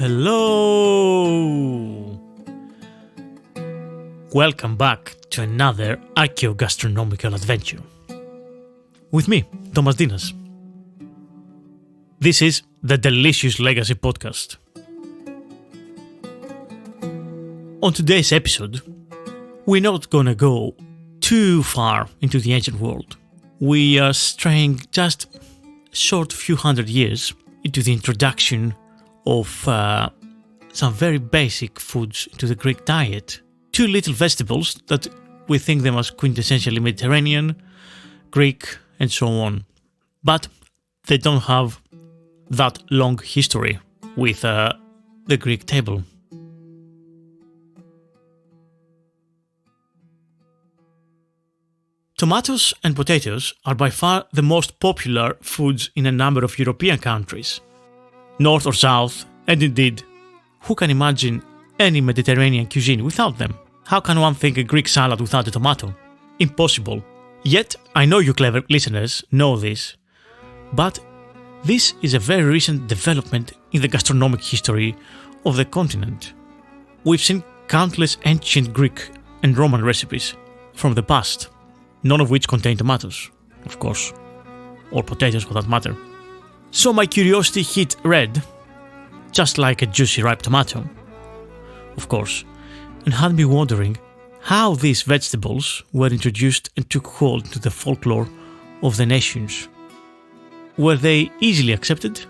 Hello! Welcome back to another archaeo-gastronomical adventure. With me, Thomas Dinas. This is the Delicious Legacy Podcast. On today's episode, we're not gonna go too far into the ancient world. We are straying just a short few hundred years into the introduction of some very basic foods to the Greek diet. Two little vegetables that we think them as quintessentially Mediterranean, Greek, and so on. But they don't have that long history with the Greek table. Tomatoes and potatoes are by far the most popular foods in a number of European countries, north or south, and indeed, who can imagine any Mediterranean cuisine without them? How can one think a Greek salad without a tomato? Impossible. Yet, I know you clever listeners know this, but this is a very recent development in the gastronomic history of the continent. We've seen countless ancient Greek and Roman recipes from the past, none of which contain tomatoes, of course, or potatoes for that matter. So my curiosity hit red, just like a juicy ripe tomato, of course, and had me wondering how these vegetables were introduced and took hold to the folklore of the nations. Were they easily accepted?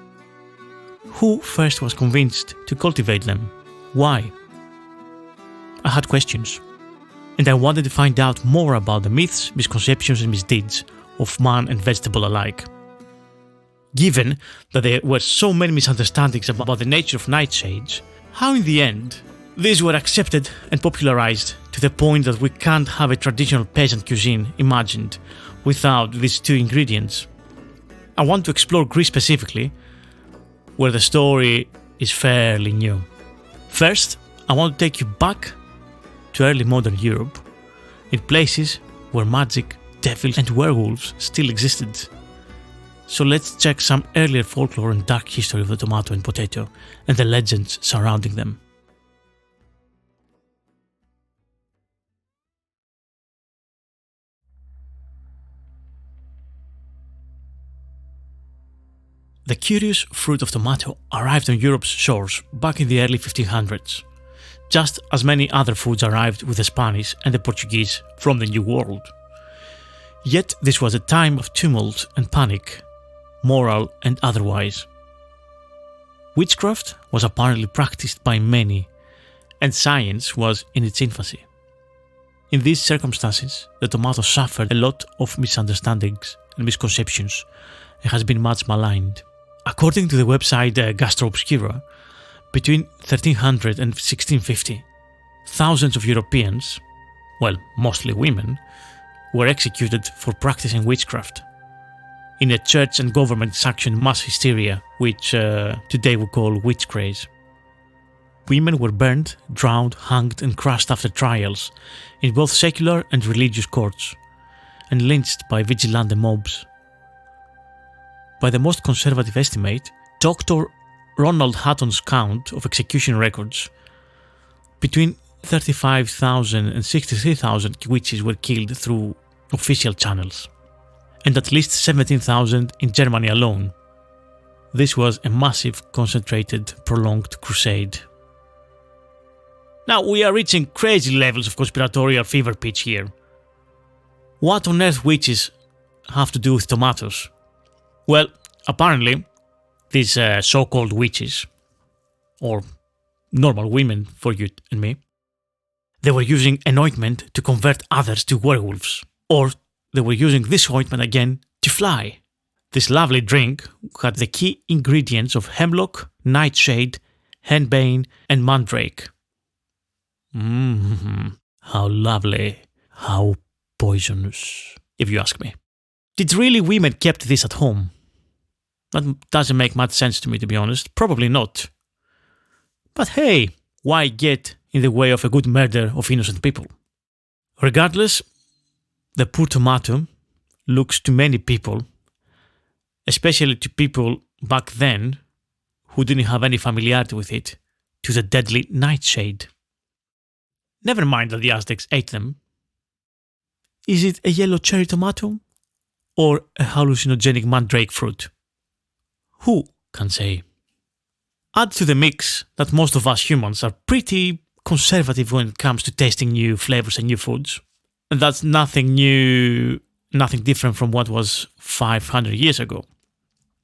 Who first was convinced to cultivate them? Why? I had questions, and I wanted to find out more about the myths, misconceptions and misdeeds of man and vegetable alike. Given that there were so many misunderstandings about the nature of nightshades, how in the end these were accepted and popularized to the point that we can't have a traditional peasant cuisine imagined without these two ingredients? I want to explore Greece specifically, where the story is fairly new. First, I want to take you back to early modern Europe, in places where magic, devils and werewolves still existed. So let's check some earlier folklore and dark history of the tomato and potato and the legends surrounding them. The curious fruit of tomato arrived on Europe's shores back in the early 1500s, just as many other foods arrived with the Spanish and the Portuguese from the New World. Yet this was a time of tumult and panic, moral and otherwise. Witchcraft was apparently practiced by many, and science was in its infancy. In these circumstances, the tomato suffered a lot of misunderstandings and misconceptions and has been much maligned. According to the website Gastro Obscura, between 1300 and 1650, thousands of Europeans, well, mostly women, were executed for practicing witchcraft in a church and government-sanctioned mass hysteria, which today we call witch craze. Women were burned, drowned, hanged and crushed after trials in both secular and religious courts, and lynched by vigilante mobs. By the most conservative estimate, Dr. Ronald Hatton's count of execution records, between 35,000 and 63,000 witches were killed through official channels, and at least 17,000 in Germany alone. This was a massive, concentrated, prolonged crusade. Now we are reaching crazy levels of conspiratorial fever pitch here. What on earth witches have to do with tomatoes? Well, apparently, these so-called witches, or normal women for you and me, they were using an ointment to convert others to werewolves, or they were using this ointment again to fly. This lovely drink had the key ingredients of hemlock, nightshade, henbane and mandrake. How lovely, how poisonous, if you ask me. Did really women kept this at home? That doesn't make much sense to me, to be honest. Probably not. But hey, why get in the way of a good murder of innocent people? Regardless, the poor tomato looks to many people, especially to people back then who didn't have any familiarity with it, to the deadly nightshade. Never mind that the Aztecs ate them. Is it a yellow cherry tomato or a hallucinogenic mandrake fruit? Who can say? Add to the mix that most of us humans are pretty conservative when it comes to tasting new flavors and new foods. And that's nothing new, nothing different from what was 500 years ago.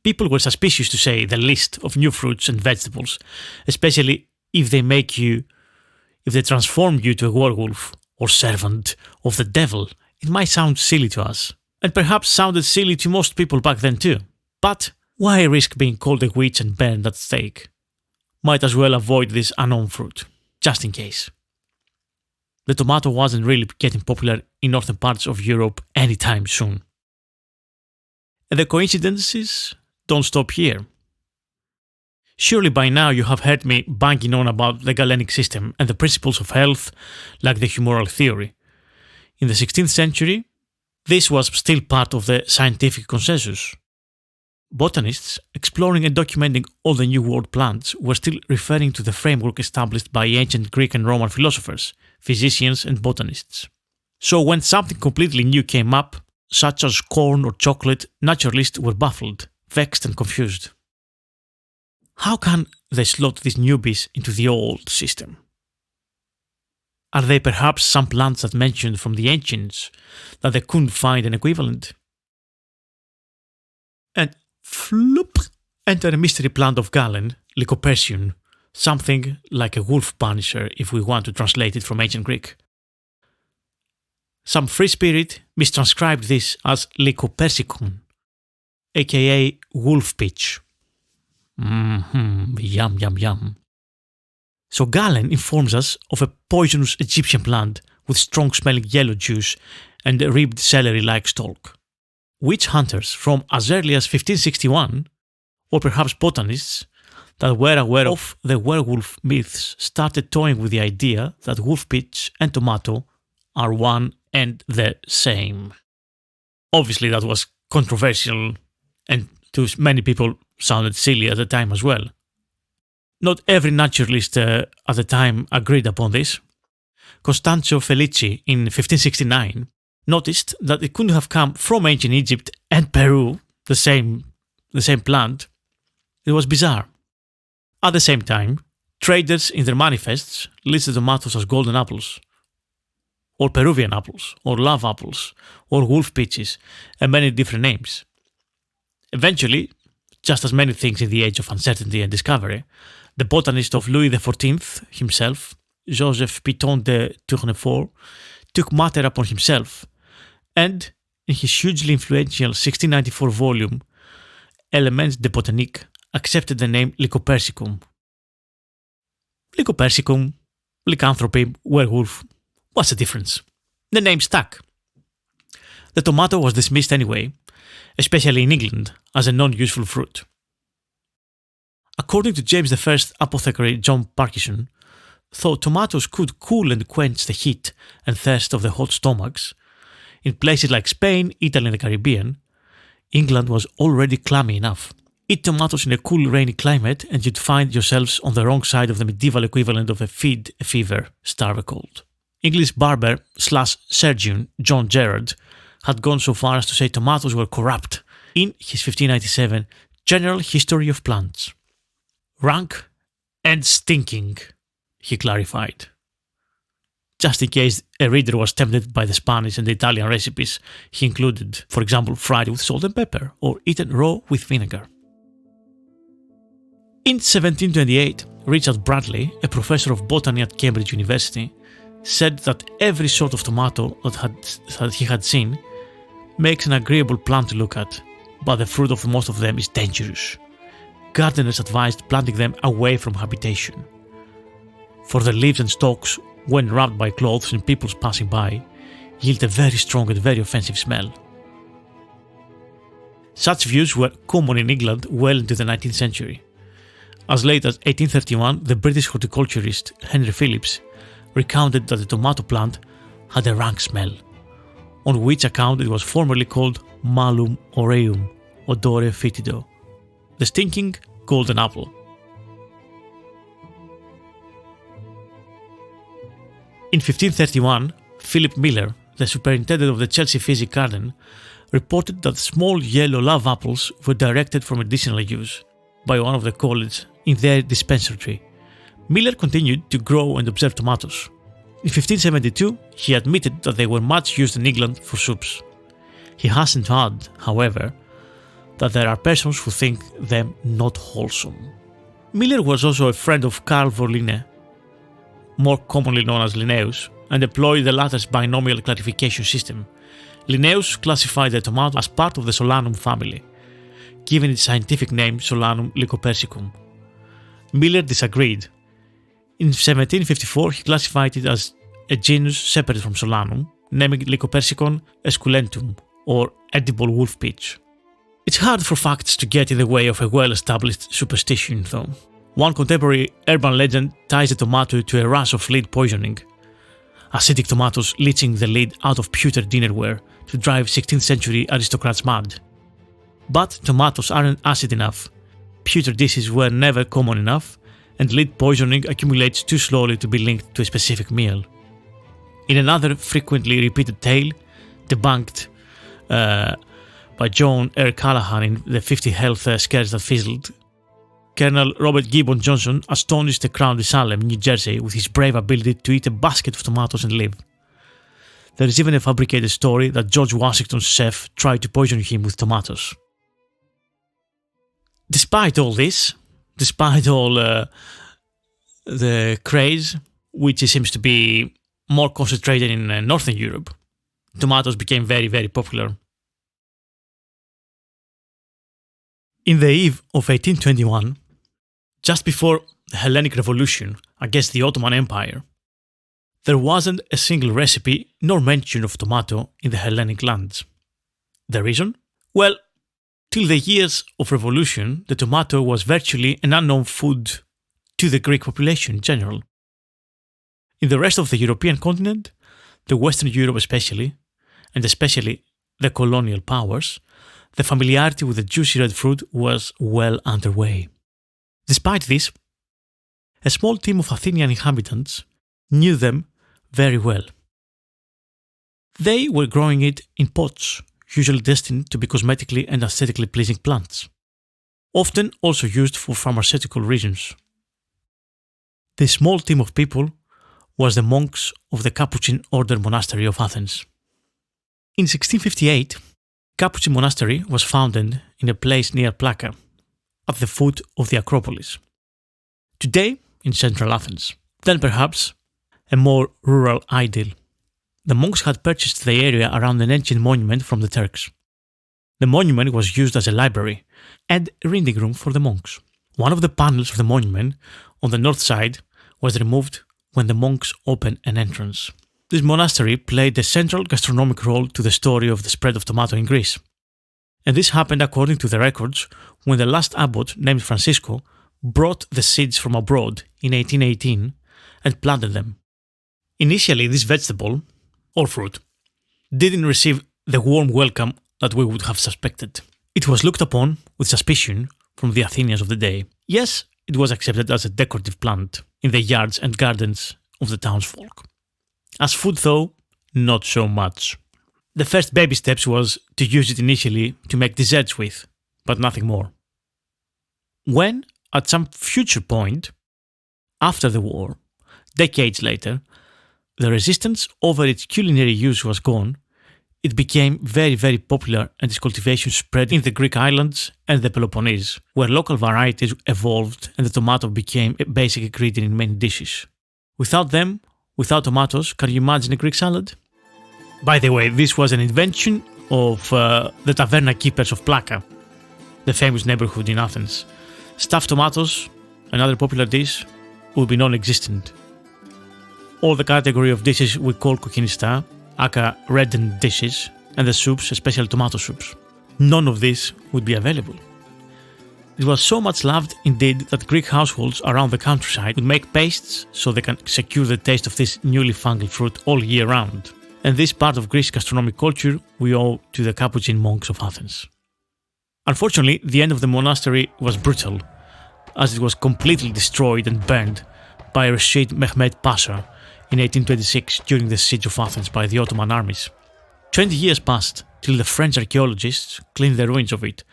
People were suspicious, to say the least, of new fruits and vegetables, especially if they transform you to a werewolf or servant of the devil. It might sound silly to us, and perhaps sounded silly to most people back then too. But why risk being called a witch and burned at stake? Might as well avoid this unknown fruit, just in case. The tomato wasn't really getting popular in northern parts of Europe anytime soon. And the coincidences don't stop here. Surely by now you have heard me banging on about the Galenic system and the principles of health, like the humoral theory. In the 16th century, this was still part of the scientific consensus. Botanists, exploring and documenting all the New World plants, were still referring to the framework established by ancient Greek and Roman philosophers, physicians and botanists. So when something completely new came up, such as corn or chocolate, naturalists were baffled, vexed and confused. How can they slot these newbies into the old system? Are they perhaps some plants that mentioned from the ancients that they couldn't find an equivalent? And floop, enter a mystery plant of Galen, Lycopersium, something like a wolf punisher if we want to translate it from ancient Greek. Some free spirit mistranscribed this as Lycopersicum, aka wolf pitch. Yum, yum, yum. So Galen informs us of a poisonous Egyptian plant with strong-smelling yellow juice and a ribbed celery-like stalk. Witch hunters from as early as 1561, or perhaps botanists that were aware of the werewolf myths, started toying with the idea that wolf pitch and tomato are one and the same. Obviously that was controversial and to many people sounded silly at the time as well. Not every naturalist at the time agreed upon this. Costanzo Felici in 1569 noticed that it couldn't have come from ancient Egypt and Peru, the same plant. It was bizarre. At the same time, traders in their manifests listed tomatoes as golden apples, or Peruvian apples, or love apples, or wolf peaches, and many different names. Eventually, just as many things in the age of uncertainty and discovery, the botanist of Louis XIV himself, Joseph Piton de Tournefort, took matter upon himself and, in his hugely influential 1694 volume, Elements de Botanique, accepted the name Lycopersicum. Lycopersicum, lycanthropy, werewolf, what's the difference? The name stuck. The tomato was dismissed anyway, especially in England, as a non-useful fruit. According to James I apothecary John Parkinson, though tomatoes could cool and quench the heat and thirst of the hot stomachs, in places like Spain, Italy and the Caribbean, England was already clammy enough. Eat tomatoes in a cool, rainy climate and you'd find yourselves on the wrong side of the medieval equivalent of a feed a fever, starve a cold. English barber / surgeon John Gerard had gone so far as to say tomatoes were corrupt in his 1597 General History of Plants. Rank and stinking, he clarified. Just in case a reader was tempted by the Spanish and the Italian recipes he included, for example, fried with salt and pepper or eaten raw with vinegar. In 1728, Richard Bradley, a professor of botany at Cambridge University, said that every sort of tomato that he had seen makes an agreeable plant to look at, but the fruit of most of them is dangerous. Gardeners advised planting them away from habitation. For the leaves and stalks, when rubbed by clothes and people passing by, yield a very strong and very offensive smell. Such views were common in England well into the 19th century. As late as 1831, the British horticulturist Henry Phillips recounted that the tomato plant had a rank smell, on which account it was formerly called Malum aureum, odore fetido, the stinking golden apple. In 1531, Philip Miller, the superintendent of the Chelsea Physic Garden, reported that small yellow love apples were directed for medicinal use by one of the colleagues in their dispensary. Miller continued to grow and observe tomatoes. In 1572, he admitted that they were much used in England for soups. He hastened to add, however, that there are persons who think them not wholesome. Miller was also a friend of Carl von Linné, more commonly known as Linnaeus, and employed the latter's binomial classification system. Linnaeus classified the tomato as part of the Solanum family, giving its scientific name Solanum lycopersicum. Miller disagreed. In 1754, he classified it as a genus separate from Solanum, naming Lycopersicum esculentum, or edible wolf pitch. It's hard for facts to get in the way of a well-established superstition, though. One contemporary urban legend ties the tomato to a rash of lead poisoning. Acidic tomatoes leaching the lead out of pewter dinnerware to drive 16th century aristocrats mad. But tomatoes aren't acid enough, pewter dishes were never common enough, and lead poisoning accumulates too slowly to be linked to a specific meal. In another frequently repeated tale, debunked by John R. Callahan in the 50 Health Scares That Fizzled, Colonel Robert Gibbon Johnson astonished the crowd in Salem, New Jersey, with his brave ability to eat a basket of tomatoes and live. There is even a fabricated story that George Washington's chef tried to poison him with tomatoes. Despite all this, despite all the craze, which seems to be more concentrated in Northern Europe, tomatoes became very, very popular. In the eve of 1821, just before the Hellenic Revolution against the Ottoman Empire, there wasn't a single recipe nor mention of tomato in the Hellenic lands. The reason? Well, till the years of revolution, the tomato was virtually an unknown food to the Greek population in general. In the rest of the European continent, the Western Europe especially, and especially the colonial powers, the familiarity with the juicy red fruit was well underway. Despite this, a small team of Athenian inhabitants knew them very well. They were growing it in pots, usually destined to be cosmetically and aesthetically pleasing plants, often also used for pharmaceutical reasons. This small team of people was the monks of the Capuchin Order Monastery of Athens. In 1658, Capuchin Monastery was founded in a place near Plaka, at the foot of the Acropolis. Today, in central Athens, then perhaps a more rural idyll. The monks had purchased the area around an ancient monument from the Turks. The monument was used as a library and a reading room for the monks. One of the panels of the monument on the north side was removed when the monks opened an entrance. This monastery played a central gastronomic role to the story of the spread of tomato in Greece. And this happened according to the records when the last abbot, named Francisco, brought the seeds from abroad in 1818 and planted them. Initially, this vegetable, or fruit, didn't receive the warm welcome that we would have suspected. It was looked upon with suspicion from the Athenians of the day. Yes, it was accepted as a decorative plant in the yards and gardens of the townsfolk. As food, though, not so much. The first baby steps was to use it initially to make desserts with, but nothing more. When, at some future point, after the war, decades later, the resistance over its culinary use was gone, it became very, very popular and its cultivation spread in the Greek islands and the Peloponnese, where local varieties evolved and the tomato became a basic ingredient in many dishes. Without them, without tomatoes, can you imagine a Greek salad? By the way, this was an invention of the taverna keepers of Plaka, the famous neighborhood in Athens. Stuffed tomatoes, another popular dish, would be non-existent. All the category of dishes we call kokinista, aka reddened dishes, and the soups, especially tomato soups. None of this would be available. It was so much loved indeed that Greek households around the countryside would make pastes so they can secure the taste of this newly fangled fruit all year round. And this part of Greece gastronomic culture we owe to the Capuchin monks of Athens. Unfortunately, the end of the monastery was brutal, as it was completely destroyed and burned by Rashid Mehmed Pasha in 1826 during the siege of Athens by the Ottoman armies. 20 years passed till the French archaeologists cleaned the ruins of it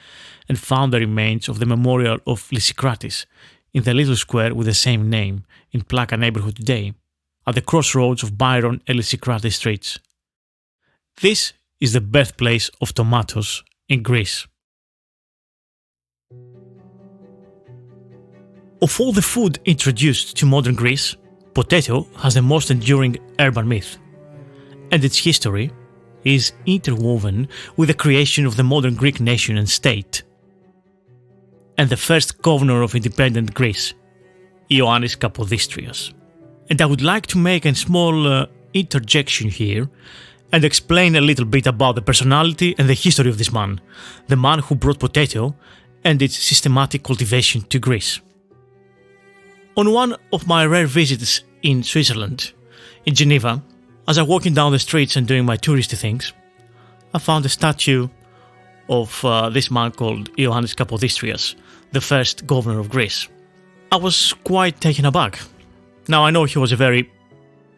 and found the remains of the memorial of Lysicrates in the little square with the same name in Plaka neighborhood today, at the crossroads of Byron and Lysicrates streets. This is the birthplace of tomatoes in Greece. Of all the food introduced to modern Greece, potato has the most enduring urban myth, and its history is interwoven with the creation of the modern Greek nation and state, and the first governor of independent Greece, Ioannis Kapodistrias. And I would like to make a small interjection here and explain a little bit about the personality and the history of this man, the man who brought potato and its systematic cultivation to Greece. On one of my rare visits in Switzerland, in Geneva, as I was walking down the streets and doing my touristy things, I found a statue of this man called Ioannis Kapodistrias, the first governor of Greece. I was quite taken aback. Now I know he was a very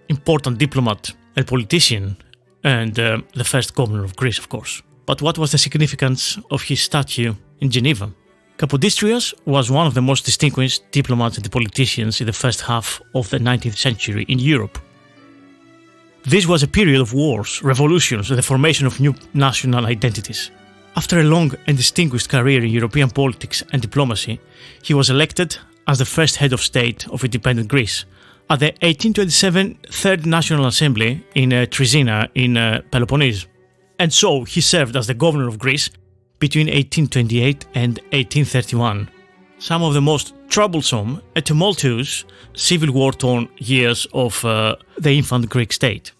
important diplomat and politician and the first governor of Greece, of course. But what was the significance of his statue in Geneva? Kapodistrias was one of the most distinguished diplomats and politicians in the first half of the 19th century in Europe. This was a period of wars, revolutions, and the formation of new national identities. After a long and distinguished career in European politics and diplomacy, he was elected as the first head of state of independent Greece at the 1827 Third National Assembly in Trizina in Peloponnese. And so he served as the governor of Greece between 1828 and 1831, some of the most troublesome and tumultuous civil war-torn years of the infant Greek state.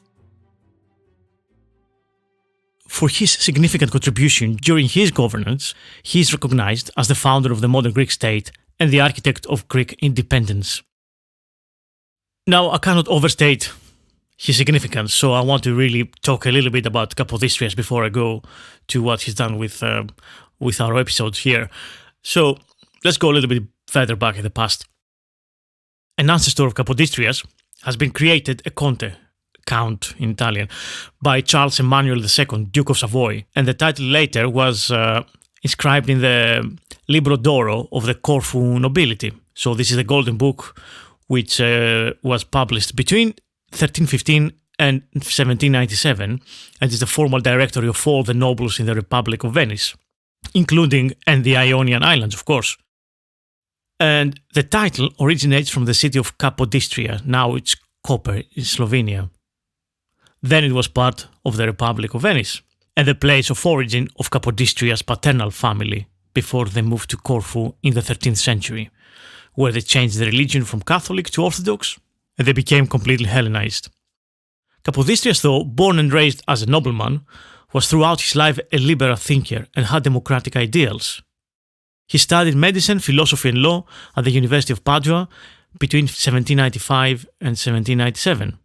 For his significant contribution during his governance, he is recognized as the founder of the modern Greek state and the architect of Greek independence. Now, I cannot overstate his significance, so I want to really talk a little bit about Kapodistrias before I go to what he's done with our episodes here. So, let's go a little bit further back in the past. An ancestor of Kapodistrias has been created a conte, count in Italian, by Charles Emmanuel II, Duke of Savoy, and the title later was inscribed in the Libro d'Oro of the Corfu nobility. So this is a golden book which was published between 1315 and 1797 and is the formal directory of all the nobles in the Republic of Venice, including and the Ionian Islands, of course. And the title originates from the city of Kapodistria, now it's Koper in Slovenia. Then it was part of the Republic of Venice and the place of origin of Kapodistria's paternal family before they moved to Corfu in the 13th century, where they changed the religion from Catholic to Orthodox and they became completely Hellenized. Kapodistrias, though born and raised as a nobleman, was throughout his life a liberal thinker and had democratic ideals. He studied medicine, philosophy and law at the University of Padua between 1795 and 1797.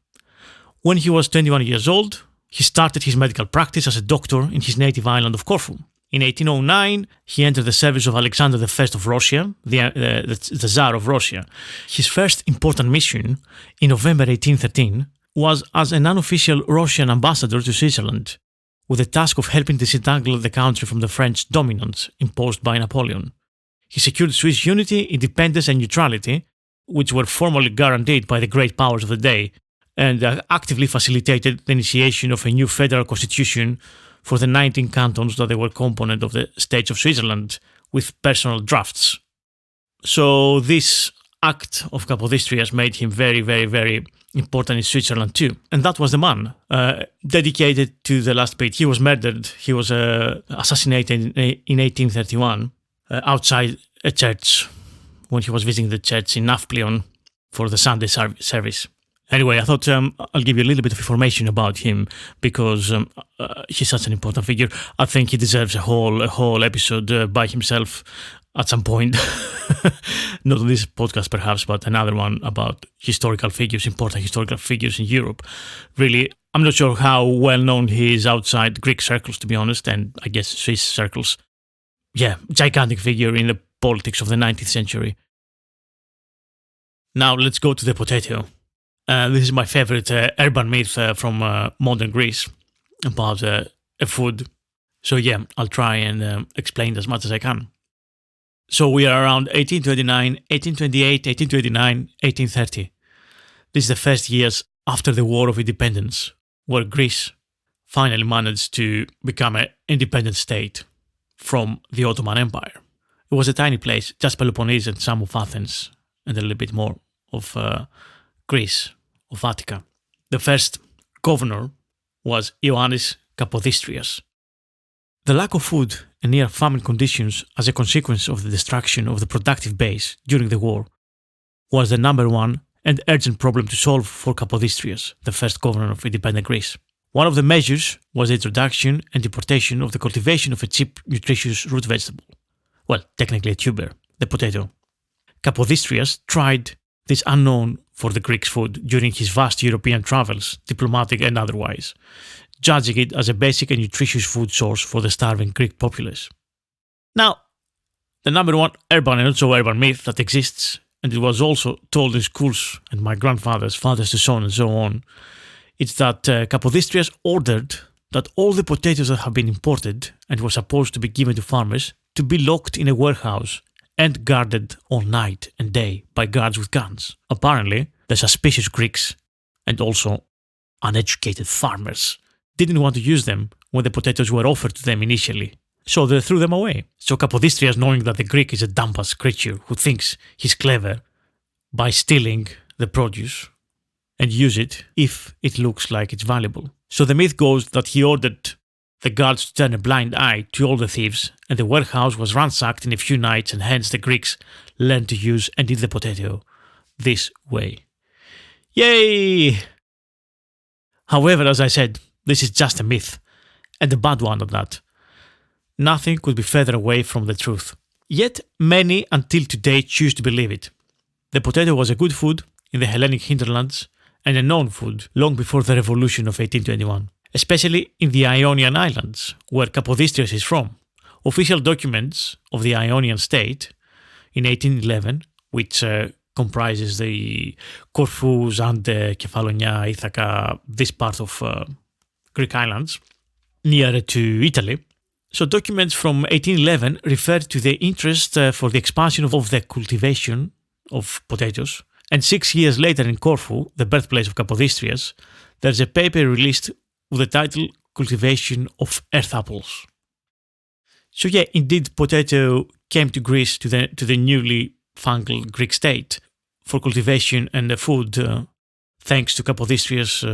When he was 21 years old, he started his medical practice as a doctor in his native island of Corfu. In 1809, he entered the service of Alexander I of Russia, the Tsar of Russia. His first important mission, in November 1813, was as an unofficial Russian ambassador to Switzerland, with the task of helping disentangle the country from the French dominance imposed by Napoleon. He secured Swiss unity, independence and neutrality, which were formally guaranteed by the great powers of the day, and actively facilitated the initiation of a new federal constitution for the 19 cantons that they were component of the states of Switzerland, with personal drafts. So this act of Kapodistrias made him very, very, very important in Switzerland too. And that was the man, dedicated to the last bit. He was murdered, he was assassinated in 1831 outside a church when he was visiting the church in Nafplion for the Sunday service. Anyway, I thought I'll give you a little bit of information about him because he's such an important figure. I think he deserves a whole episode by himself at some point. Not on this podcast perhaps, but another one about historical figures, important historical figures in Europe. Really, I'm not sure how well known he is outside Greek circles, to be honest, and I guess Swiss circles. Yeah, gigantic figure in the politics of the 19th century. Now let's go to the potato. This is my favorite urban myth from modern Greece about a food. So yeah, I'll try and explain as much as I can. So we are around 1829, 1828, 1829, 1830. This is the first years after the War of Independence, where Greece finally managed to become an independent state from the Ottoman Empire. It was a tiny place, just Peloponnese and some of Athens, and a little bit more of Greece, of Attica. The first governor was Ioannis Kapodistrias. The lack of food and near famine conditions as a consequence of the destruction of the productive base during the war was the number one and urgent problem to solve for Kapodistrias, the first governor of independent Greece. One of the measures was the introduction and deportation of the cultivation of a cheap, nutritious root vegetable. Well, technically a tuber, the potato. Kapodistrias tried this unknown for the Greeks food during his vast European travels, diplomatic and otherwise, judging it as a basic and nutritious food source for the starving Greek populace. Now, the number one urban and also urban myth that exists, and it was also told in schools and my grandfather's father's to son and so on, it's that Kapodistrias ordered that all the potatoes that have been imported and were supposed to be given to farmers to be locked in a warehouse and guarded all night and day by guards with guns. Apparently, the suspicious Greeks and also uneducated farmers didn't want to use them when the potatoes were offered to them initially, so they threw them away. So Kapodistrias, knowing that the Greek is a dumbass creature who thinks he's clever by stealing the produce and use it if it looks like it's valuable. So the myth goes that he ordered the guards to turn a blind eye to all the thieves, and the warehouse was ransacked in a few nights, and hence the Greeks learned to use and eat the potato this way. Yay! However, as I said, this is just a myth, and a bad one at that. Nothing could be further away from the truth. Yet many until today choose to believe it. The potato was a good food in the Hellenic hinterlands and a known food long before the revolution of 1821. Especially in the Ionian Islands, where Kapodistrias is from. Official documents of the Ionian state in 1811, which comprises the Corfu, Zante, Kefalonia, Ithaca, this part of Greek islands, nearer to Italy. So documents from 1811 refer to the interest for the expansion of the cultivation of potatoes. And 6 years later in Corfu, the birthplace of Kapodistrias, there's a paper released with the title Cultivation of Earth Apples. So yeah, indeed, potato came to Greece, to the newly fangled Greek state, for cultivation and food, thanks to Kapodistrias'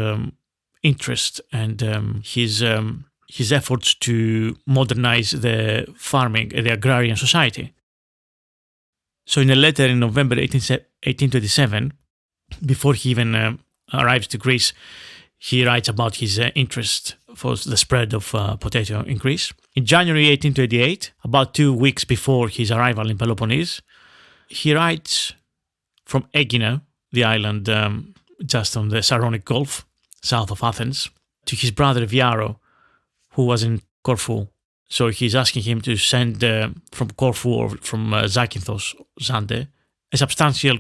interest and his efforts to modernize the farming and the agrarian society. So in a letter in November 1827, before he even arrives to Greece, he writes about his interest for the spread of potato in Greece. In January 1828, about 2 weeks before his arrival in Peloponnese, he writes from Aegina, the island just on the Saronic Gulf, south of Athens, to his brother Viaro, who was in Corfu. So he's asking him to send from Corfu or from Zakynthos, Zante, a substantial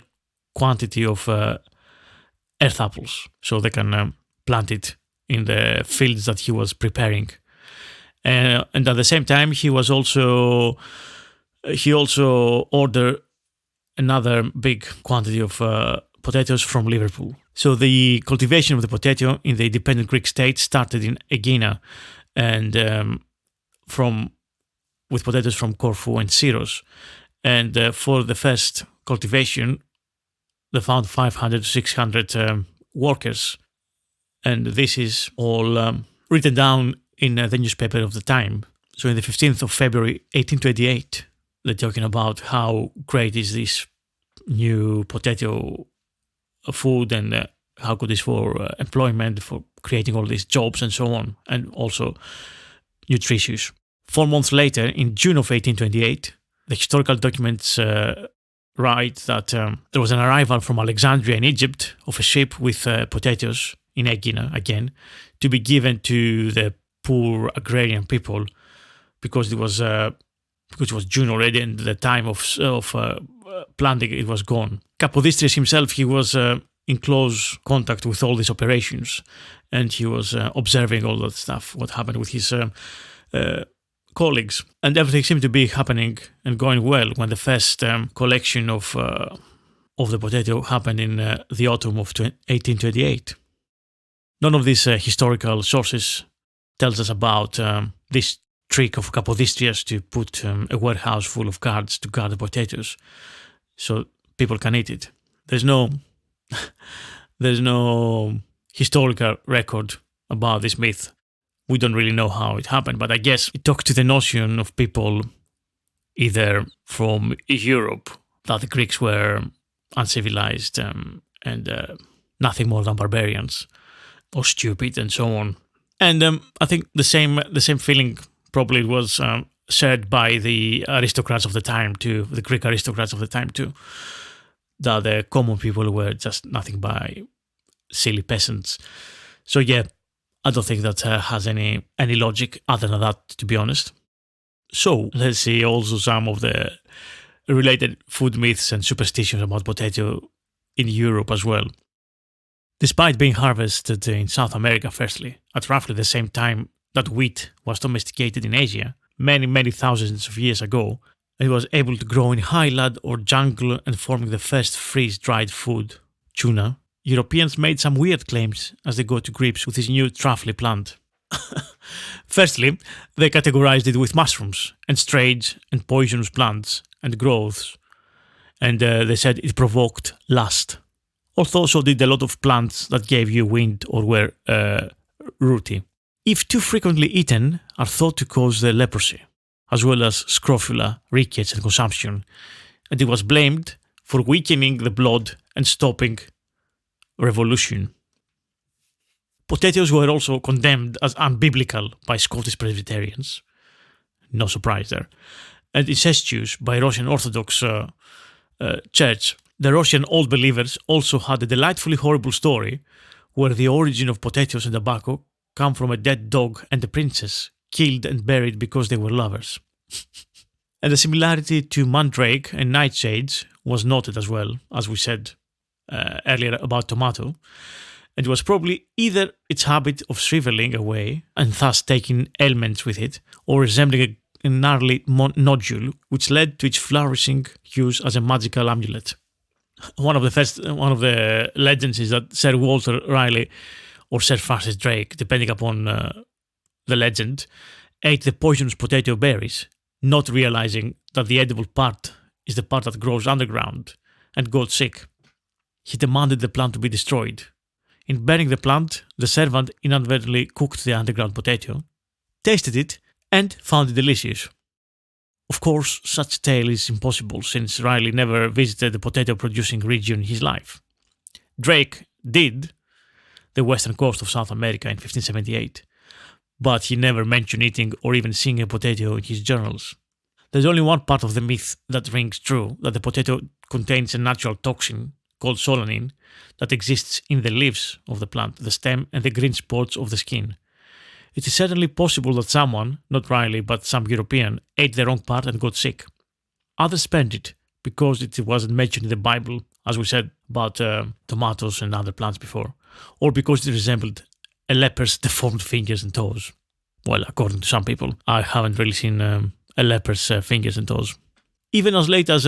quantity of earth apples, so they can plant it in the fields that he was preparing. And at the same time, he also ordered another big quantity of potatoes from Liverpool. So the cultivation of the potato in the independent Greek state started in Aegina, and with potatoes from Corfu and Syros. And for the first cultivation, they found 500 to 600 workers. And this is all written down in the newspaper of the time. So on the 15th of February 1828, they're talking about how great is this new potato food and how good it is for employment, for creating all these jobs and so on, and also nutritious. 4 months later, in June of 1828, the historical documents write that there was an arrival from Alexandria in Egypt of a ship with potatoes in Aegina again, to be given to the poor agrarian people because it was June already and the time of planting it was gone. Kapodistrias himself, he was in close contact with all these operations, and he was observing all that stuff, what happened with his colleagues. And everything seemed to be happening and going well when the first collection of the potato happened in the autumn of 1828. None of these historical sources tells us about this trick of Capodistриas to put a warehouse full of guards to guard the potatoes so people can eat it. There's no historical record about this myth. We don't really know how it happened, but I guess it talks to the notion of people either from Europe, that the Greeks were uncivilized and nothing more than barbarians or stupid and so on. And I think the same feeling probably was shared by the aristocrats of the time too, the Greek aristocrats of the time too, that the common people were just nothing but silly peasants. So yeah, I don't think that has any logic other than that, to be honest. So let's see also some of the related food myths and superstitions about potato in Europe as well. Despite being harvested in South America firstly, at roughly the same time that wheat was domesticated in Asia, many thousands of years ago, it was able to grow in highland or jungle and forming the first freeze-dried food, tuna. Europeans made some weird claims as they got to grips with this new truffle plant. Firstly, they categorized it with mushrooms and strange and poisonous plants and growths, and they said it provoked lust. Although so did a lot of plants that gave you wind or were rooty. If too frequently eaten, are thought to cause the leprosy, as well as scrofula, rickets and consumption, and it was blamed for weakening the blood and stopping revolution. Potatoes were also condemned as unbiblical by Scottish Presbyterians, no surprise there, and incestuous by Russian Orthodox Church. The Russian Old Believers also had a delightfully horrible story where the origin of potatoes and tobacco come from a dead dog and a princess killed and buried because they were lovers. And the similarity to mandrake and nightshades was noted as well, as we said earlier about tomato, and it was probably either its habit of shriveling away and thus taking ailments with it, or resembling a gnarly nodule, which led to its flourishing use as a magical amulet. One of the legends is that Sir Walter Raleigh or Sir Francis Drake, depending upon the legend, ate the poisonous potato berries, not realizing that the edible part is the part that grows underground, and got sick. He demanded the plant to be destroyed. In burning the plant, the servant inadvertently cooked the underground potato, tasted it, and found it delicious. Of course, such tale is impossible since Riley never visited the potato-producing region in his life. Drake did the western coast of South America in 1578, but he never mentioned eating or even seeing a potato in his journals. There's only one part of the myth that rings true, that the potato contains a natural toxin called solanine that exists in the leaves of the plant, the stem, and the green spots of the skin. It is certainly possible that someone, not Riley but some European, ate the wrong part and got sick. Others spurned it because it wasn't mentioned in the Bible, as we said about tomatoes and other plants before, or because it resembled a leper's deformed fingers and toes. Well, according to some people, I haven't really seen a leper's fingers and toes. Even as late as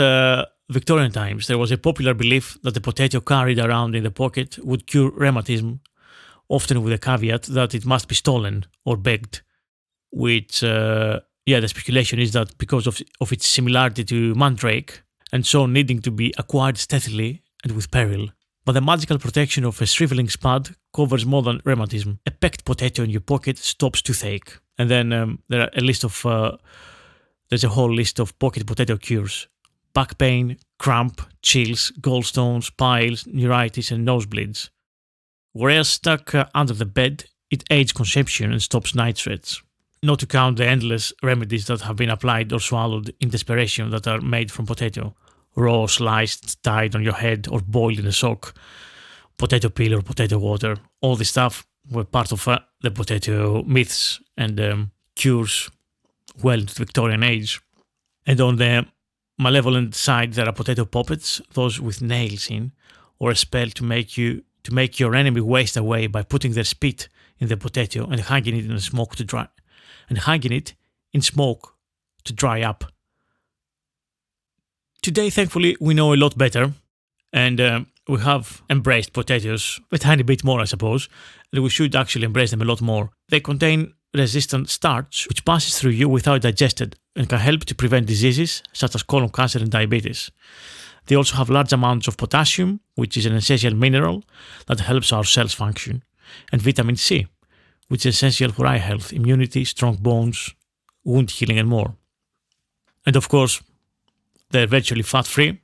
Victorian times, there was a popular belief that the potato carried around in the pocket would cure rheumatism, often with a caveat that it must be stolen or begged, which, the speculation is that because of its similarity to mandrake, and so needing to be acquired stealthily and with peril. But the magical protection of a shriveling spud covers more than rheumatism. A pecked potato in your pocket stops toothache. And then there's a whole list of pocket potato cures: back pain, cramp, chills, gallstones, piles, neuritis, and nosebleeds. Whereas stuck under the bed, it aids conception and stops night sweats. Not to count the endless remedies that have been applied or swallowed in desperation that are made from potato. Raw, sliced, tied on your head, or boiled in a sock. Potato peel or potato water. All this stuff were part of the potato myths and cures well into the Victorian age. And on the malevolent side, there are potato puppets, those with nails in, or a spell to make your enemy waste away by putting their spit in the potato and hanging it in smoke to dry up. Today, thankfully, we know a lot better, and we have embraced potatoes a tiny bit more, I suppose, and we should actually embrace them a lot more. They contain resistant starch, which passes through you without digested and can help to prevent diseases such as colon cancer and diabetes. They also have large amounts of potassium, which is an essential mineral that helps our cells function, and vitamin C, which is essential for eye health, immunity, strong bones, wound healing, and more. And of course, they're virtually fat-free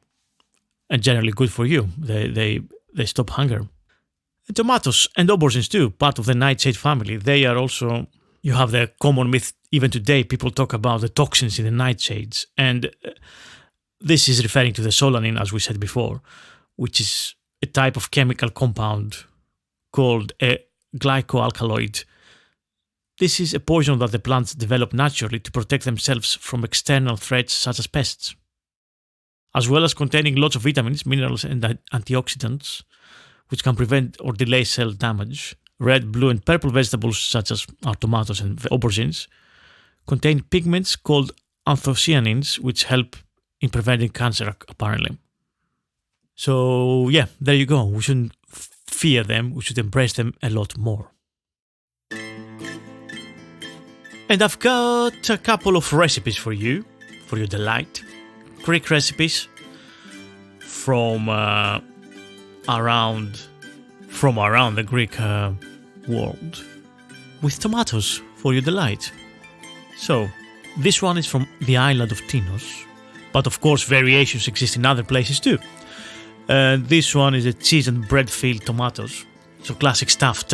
and generally good for you. They stop hunger. And tomatoes and aubergines too, part of the nightshade family. They are also, you have the common myth, even today, people talk about the toxins in the nightshades. And this is referring to the solanine, as we said before, which is a type of chemical compound called a glycoalkaloid. This is a poison that the plants develop naturally to protect themselves from external threats such as pests. As well as containing lots of vitamins, minerals, and antioxidants, which can prevent or delay cell damage. Red, blue, and purple vegetables, such as our tomatoes and aubergines, contain pigments called anthocyanins, which help in preventing cancer, apparently. So, yeah, there you go. We shouldn't fear them. We should embrace them a lot more. And I've got a couple of recipes for your delight. Greek recipes from around the Greek world with tomatoes for your delight. So, this one is from the island of Tinos, but of course variations exist in other places too. This one is a cheese and bread-filled tomatoes, so classic stuffed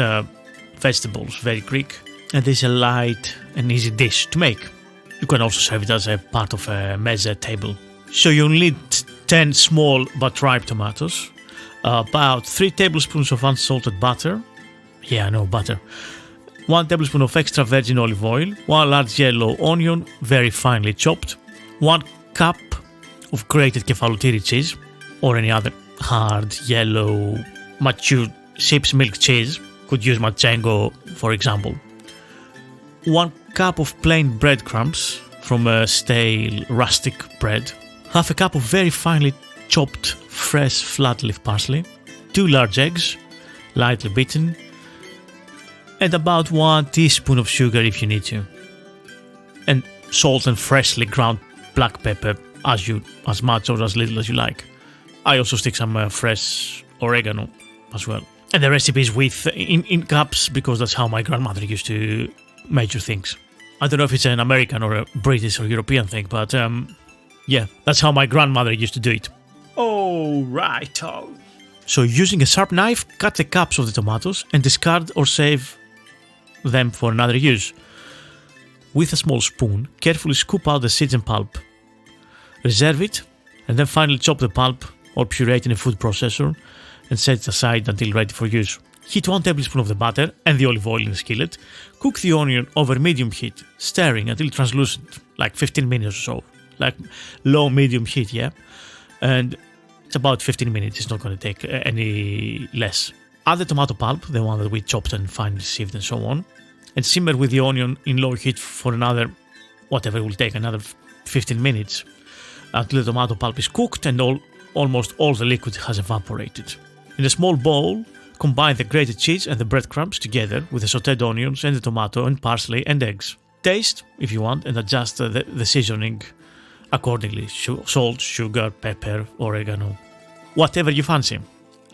vegetables, very Greek, and this is a light and easy dish to make. You can also serve it as a part of a meze table. So you'll need 10 small but ripe tomatoes, about 3 tablespoons of unsalted butter. Yeah, I know, butter. 1 tablespoon of extra virgin olive oil, 1 large yellow onion, very finely chopped, 1 cup of grated kefalotiri cheese, or any other hard, yellow, mature sheep's milk cheese. Could use Manchego, for example. 1 cup of plain breadcrumbs from a stale rustic bread. Half a cup of very finely chopped fresh flat leaf parsley, 2 large eggs, lightly beaten, and about 1 teaspoon of sugar if you need to, and salt and freshly ground black pepper as much or as little as you like. I also stick some fresh oregano as well. And the recipe is in cups because that's how my grandmother used to measure things. I don't know if it's an American or a British or European thing, but yeah, that's how my grandmother used to do it. Oh, right. So using a sharp knife, cut the caps of the tomatoes and discard or save them for another use. With a small spoon, carefully scoop out the seeds and pulp. Reserve it, and then finally chop the pulp or puree it in a food processor and set it aside until ready for use. Heat 1 tablespoon of the butter and the olive oil in the skillet. Cook the onion over medium heat, stirring until translucent, like 15 minutes or so. Like low-medium heat, yeah? And it's about 15 minutes, it's not going to take any less. Add the tomato pulp, the one that we chopped and finely sieved and so on, and simmer with the onion in low heat for another 15 minutes, until the tomato pulp is cooked and almost all the liquid has evaporated. In a small bowl, combine the grated cheese and the breadcrumbs together with the sauteed onions and the tomato and parsley and eggs. Taste, if you want, and adjust the seasoning accordingly. Salt, sugar, pepper, oregano, whatever you fancy.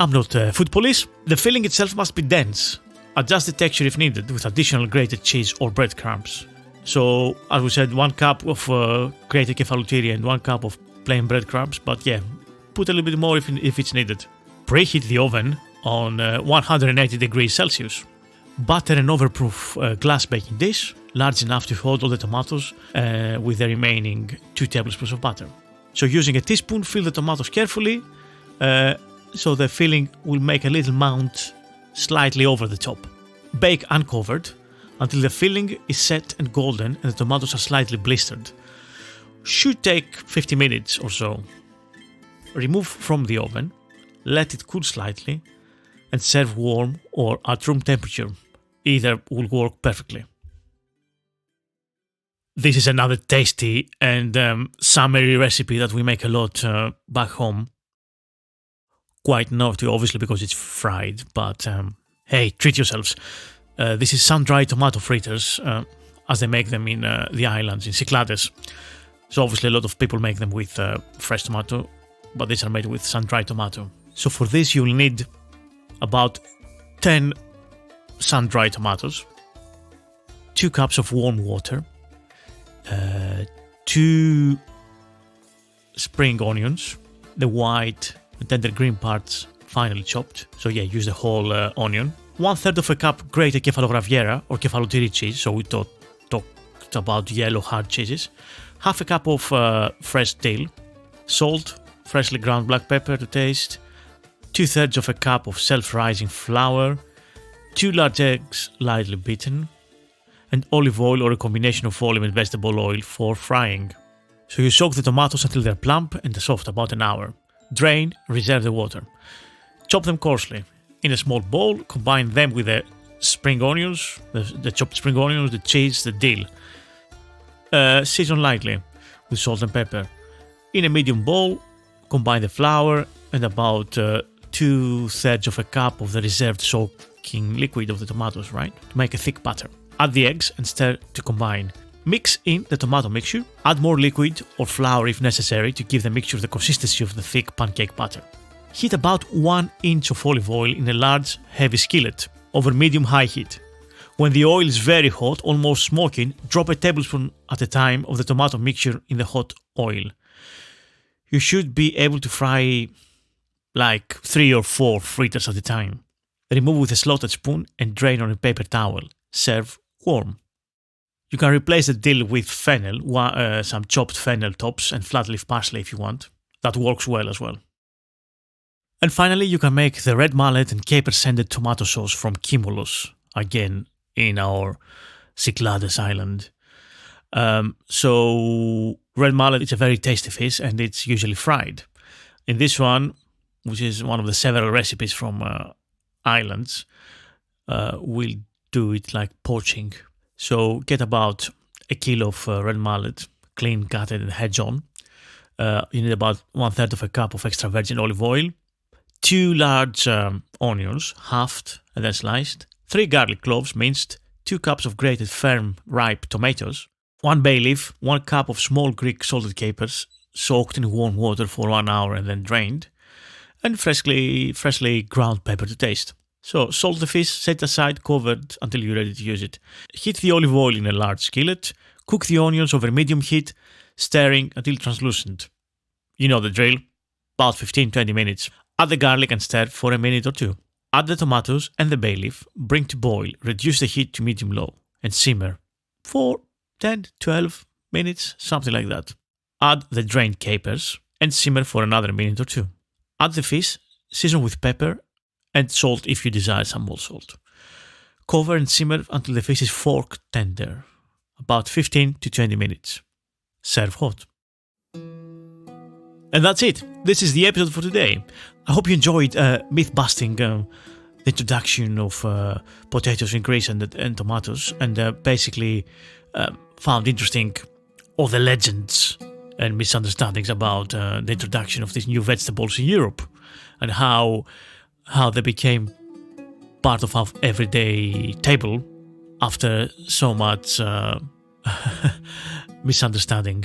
I'm not food police. The filling itself must be dense. Adjust the texture if needed with additional grated cheese or breadcrumbs. So, as we said, 1 cup of grated kefalotiri and 1 cup of plain breadcrumbs, but yeah, put a little bit more if it's needed. Preheat the oven on 180 degrees Celsius. Butter an overproof glass baking dish, large enough to hold all the tomatoes with the remaining 2 tablespoons of butter. So using a teaspoon, fill the tomatoes carefully so the filling will make a little mound slightly over the top. Bake uncovered until the filling is set and golden and the tomatoes are slightly blistered. Should take 50 minutes or so. Remove from the oven, let it cool slightly, and serve warm or at room temperature. Either will work perfectly. This is another tasty and summery recipe that we make a lot back home. Quite naughty, obviously, because it's fried, but hey, treat yourselves. This is sun-dried tomato fritters, as they make them in the islands, in Cyclades. So obviously a lot of people make them with fresh tomato, but these are made with sun-dried tomato. So for this you'll need about 10 sun-dried tomatoes, 2 cups of warm water, 2 spring onions, the white and tender green parts finely chopped. So yeah, use the whole onion. 1/3 of a cup grated kefalograviera or kefalotiri cheese. So we talked about yellow hard cheeses. 1/2 cup of fresh dill, salt, freshly ground black pepper to taste, 2/3 of a cup of self-rising flour, 2 large eggs lightly beaten, and olive oil or a combination of olive and vegetable oil for frying. So you soak the tomatoes until they're plump and soft, about an hour. Drain, reserve the water. Chop them coarsely. In a small bowl, combine them with the spring onions, the chopped spring onions, the cheese, the dill. Season lightly with salt and pepper. In a medium bowl, combine the flour and about 2/3 of a cup of the reserved soaking liquid of the tomatoes, right? To make a thick batter. Add the eggs and stir to combine. Mix in the tomato mixture. Add more liquid or flour if necessary to give the mixture the consistency of the thick pancake batter. Heat about 1 inch of olive oil in a large, heavy skillet over medium-high heat. When the oil is very hot, almost smoking, drop a tablespoon at a time of the tomato mixture in the hot oil. You should be able to fry like 3 or 4 fritters at a time. Remove with a slotted spoon and drain on a paper towel. Serve warm. You can replace the dill with fennel, some chopped fennel tops and flat leaf parsley if you want. That works well as well. And finally, you can make the red mullet and caper-scented tomato sauce from Kimolos, again in our Cyclades island. So red mullet is a very tasty fish and it's usually fried. In this one, which is one of the several recipes from islands, we'll do it like poaching. So get about a kilo of red mullet, clean, gutted and heads on. You need about 1/3 of a cup of extra virgin olive oil, 2 large onions, halved and then sliced, 3 garlic cloves minced, 2 cups of grated firm ripe tomatoes, 1 bay leaf, 1 cup of small Greek salted capers soaked in warm water for 1 hour and then drained, and freshly ground pepper to taste. So salt the fish, set aside covered until you're ready to use it. Heat the olive oil in a large skillet, cook the onions over medium heat, stirring until translucent. You know the drill, about 15-20 minutes. Add the garlic and stir for a minute or 2. Add the tomatoes and the bay leaf, bring to boil, reduce the heat to medium-low, and simmer for 10-12 minutes, something like that. Add the drained capers and simmer for another minute or 2. Add the fish, season with pepper and salt if you desire some more salt. Cover and simmer until the fish is fork tender, about 15-20 minutes. Serve hot. And that's it. This is the episode for today. I hope you enjoyed myth-busting the introduction of potatoes in Greece and tomatoes, and basically found interesting all the legends and misunderstandings about the introduction of these new vegetables in Europe and how they became part of our everyday table after so much misunderstanding.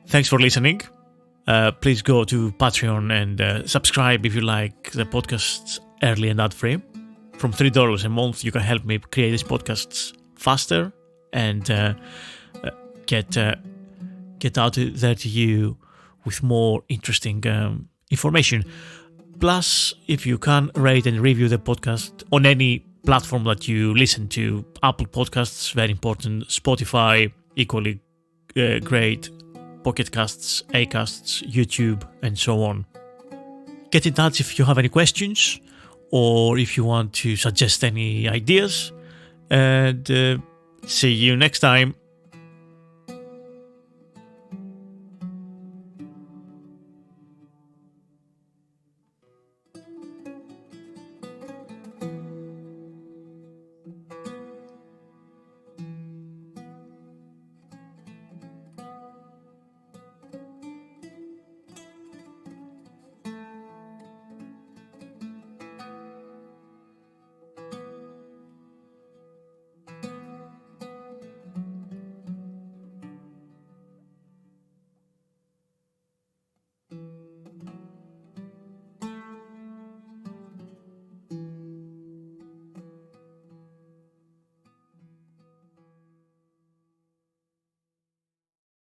Thanks for listening. Please go to Patreon and subscribe if you like the podcasts early and ad-free. From $3 a month, you can help me create these podcasts faster and get out there to you with more interesting information. Plus, if you can, rate and review the podcast on any platform that you listen to. Apple Podcasts, very important. Spotify, equally great. Pocket Casts, Acasts, YouTube, and so on. Get in touch if you have any questions or if you want to suggest any ideas. And see you next time.